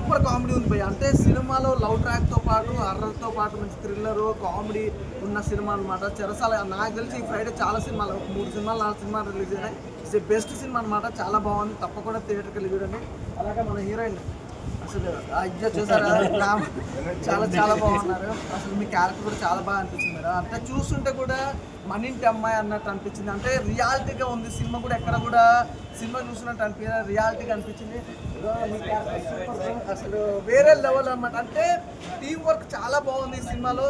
Super comedy ఉంది భయ్య. అంటే సినిమాలో లవ్ ట్రాక్తో పాటు హర్రర్తో పాటు మంచి థ్రిల్లరు కామెడీ ఉన్న సినిమా అనమాట. చెరసాల నాకు తెలిసి ఈ ఫ్రైడే చాలా సినిమాలు 3 సినిమాలు 4 సినిమాలు రిలీజ్ అయినాయి. ఇట్స్ బెస్ట్ సినిమా అనమాట. చాలా బాగుంది, తప్పకుండా థియేటర్కి వెళ్ళి చూడండి. అలాగే మన హీరోయిన్ అసలు అయ్యో చూసారా, చాలా చాలా బాగున్నారు. అసలు మీ క్యారెక్టర్ కూడా చాలా బాగా అనిపించింది కదా. అంటే చూస్తుంటే కూడా మన ఇంటి అమ్మాయి అన్నట్టు అనిపించింది. అంటే రియాలిటీగా ఉంది సినిమా కూడా, ఎక్కడ కూడా సినిమా చూసినట్టు అనిపించింది, రియాలిటీగా అనిపించింది. మీ క్యారెక్టర్ సూపర్, అసలు వేరే లెవెల్ అనమాట. అంటే టీం వర్క్ చాలా బాగుంది ఈ సినిమాలో.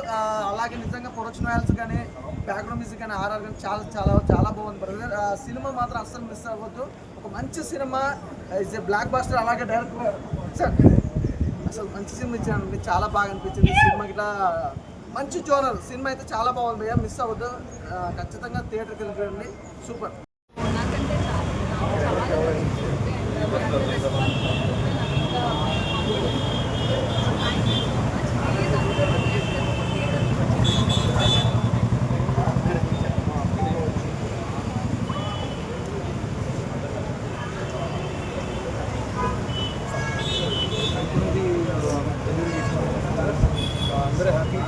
అలాగే నిజంగా ప్రొడక్షన్ వాల్యూస్ కానీ బ్యాక్గ్రౌండ్ మ్యూజిక్ కానీ ఆర్ఆర్ కానీ చాలా చాలా చాలా బాగుంది బ్రదర్. సినిమా మాత్రం అస్సలు మిస్ అవ్వద్దు. ఒక మంచి cinema, it's a block buster. అలాగే డైరెక్టర్ అసలు మంచి సినిమా ఇచ్చాను, చాలా బాగా అనిపించింది సినిమా. ఇట్లా మంచి జోనర్ సినిమా అయితే చాలా బాగుంది భయ్యా, మిస్ అవ్వద్దు. ఖచ్చితంగా థియేటర్కి వెళ్ళిపోయండి, సూపర్. అందరూ హ్యాపీ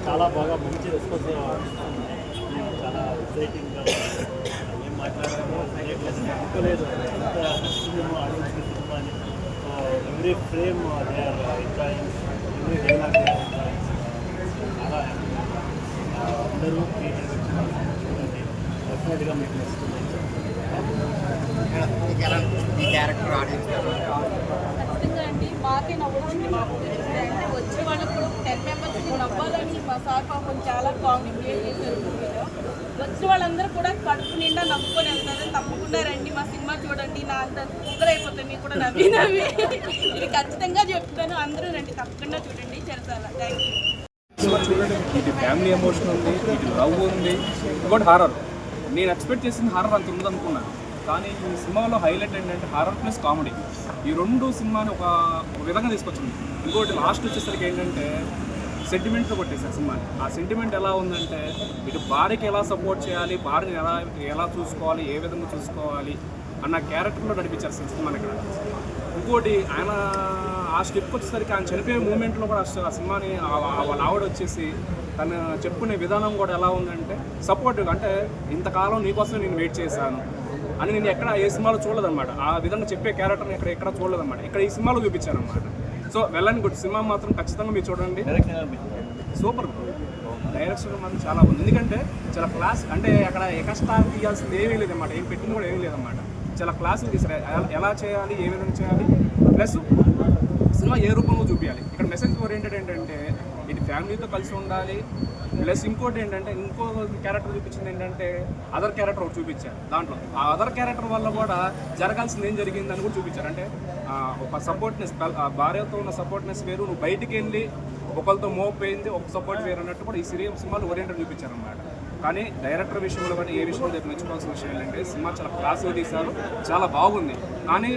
చాలా బాగా మంచి రెస్పాన్స్, చాలా ఎక్సైటింగ్గా ఏం మాట్లాడామో అనుకోలేదు. ఎంత సినిమా ఆడియన్స్ సినిమా అని every frame they are enjoying, every dialogue they are enjoying. చాలా అందరూ చూడండి, డెఫినెట్గా మీకు నచ్చుతుంది. ఖచ్చితంగా అండి, మాకే నవ్వుతుంది. మా అంటే వచ్చే వాళ్ళకు కూడా 10 మెంబర్స్కి నవ్వాలని మా సార్ పాపం చాలా కామెడీ చేశారు మూవీలో. వచ్చిన వాళ్ళందరూ కూడా కడుపు నిండా నవ్వుకొని వెళ్తారు. తప్పకుండా రండి, మా సినిమా చూడండి. నా అంత కుక్కరైపోతుంది మీకు కూడా నవ్వి నవ్వి. ఇది ఖచ్చితంగా చెప్తాను, అందరూ రండి, తప్పకుండా చూడండి చెరసాల. Thank you. ఇది ఫ్యామిలీ ఎమోషన్ ఉంది, ఇది లవ్ ఉంది, ఇంకోటి హారర్. నేను ఎక్స్పెక్ట్ చేసింది హారర్ అంత ఉంది అనుకున్నాను, కానీ ఈ సినిమాలో హైలైట్ ఏంటంటే హారర్ ప్లస్ కామెడీ. ఈ రెండు సినిమాని ఒక విధంగా తీసుకొచ్చింది. ఇంకోటి లాస్ట్ వచ్చేసరికి ఏంటంటే సెంటిమెంట్తో కొట్టేసారు సినిమాని. ఆ సెంటిమెంట్ ఎలా ఉందంటే ఇటు భార్యకి ఎలా సపోర్ట్ చేయాలి, భార్యని ఎలా చూసుకోవాలి, ఏ విధంగా చూసుకోవాలి అన్న క్యారెక్టర్లో నడిపించారు సినిమాని ఇక్కడ. ఇంకోటి ఆయన ఆ స్టెప్కి వచ్చేసరికి ఆయన చనిపోయే మూమెంట్లో కూడా ఆ సినిమాని వాళ్ళ ఆవిడ వచ్చేసి తను చెప్పుకునే విధానం కూడా ఎలా ఉందంటే సపోర్టివ్గా, అంటే ఇంతకాలం నీకోసం నేను వెయిట్ చేశాను అని నేను ఎక్కడ ఏ సినిమాలో చూడలేదన్నమాట. ఆ విధంగా చెప్పే క్యారెక్టర్ని ఎక్కడ చూడలేదన్నమాట, ఇక్కడ ఈ సినిమాలో చూపించారన్నమాట. సో వెళ్ళని గుడ్ సినిమా మాత్రం ఖచ్చితంగా మీరు చూడండి, సూపర్. డైరెక్షన్ మాత్రం చాలా ఉంది, ఎందుకంటే చాలా క్లాస్, అంటే అక్కడ ఎక్స్ట్రా తీయాల్సింది ఏమీ లేదన్నమాట, ఏం పెట్టింది కూడా ఏమీ లేదన్నమాట. చాలా క్లాసులు తీసారు, ఎలా చేయాలి, ఏ విధంగా చేయాలి, ప్లస్ సినిమా ఏ రూపంలో చూపించాలి. ఇక్కడ మెసేజ్ ఓరియంటెడ్ ఏంటంటే ఇది ఫ్యామిలీతో కలిసి ఉండాలి, ప్లస్ ఇంకోటి ఏంటంటే ఇంకో క్యారెక్టర్ చూపించింది ఏంటంటే అదర్ క్యారెక్టర్ ఒకటి చూపించారు. దాంట్లో ఆ అదర్ క్యారెక్టర్ వల్ల కూడా జరగాల్సింది ఏం జరిగిందని కూడా చూపించారు. అంటే ఒక సపోర్ట్నెస్, భార్యతో ఉన్న సపోర్ట్నెస్ వేరు, నువ్వు బయటికి వెళ్ళి ఒకరితో మోపోయింది ఒక సపోర్ట్ వేరు అన్నట్టు కూడా ఈ సినిమాలు ఓరియంటెడ్ చూపించారు అన్నమాట. కానీ డైరెక్టర్ విషయంలో కానీ ఏ విషయంలో చెప్పి మెచ్చుకోవాల్సిన విషయం ఏంటంటే సినిమా చాలా క్లాస్గా తీశారు, చాలా బాగుంది. కానీ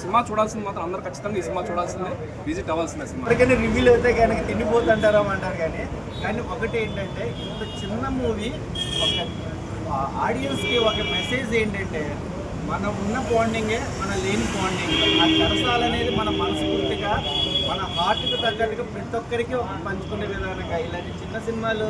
సినిమా చూడాల్సింది మాత్రం అందరూ ఖచ్చితంగా ఈ సినిమా చూడాల్సిందే, విజిట్ అవ్వాల్సిందే సినిమా. ఇప్పటికైనా రివ్యూలు అయితే కనుక తిండిపోతుంటారా అంటారు, కానీ ఒకటి ఏంటంటే ఇంత చిన్న మూవీ ఒక ఆడియన్స్కి ఒక మెసేజ్ ఏంటంటే మన ఉన్న బాండింగే మన లేని బాండింగ్. ఆ చెరసాల అనేది మన మనస్ఫూర్తిగా మన హార్ట్కి తగ్గట్టుగా ప్రతి ఒక్కరికి పంచుకునే విధానంగా ఇలాంటి చిన్న సినిమాలు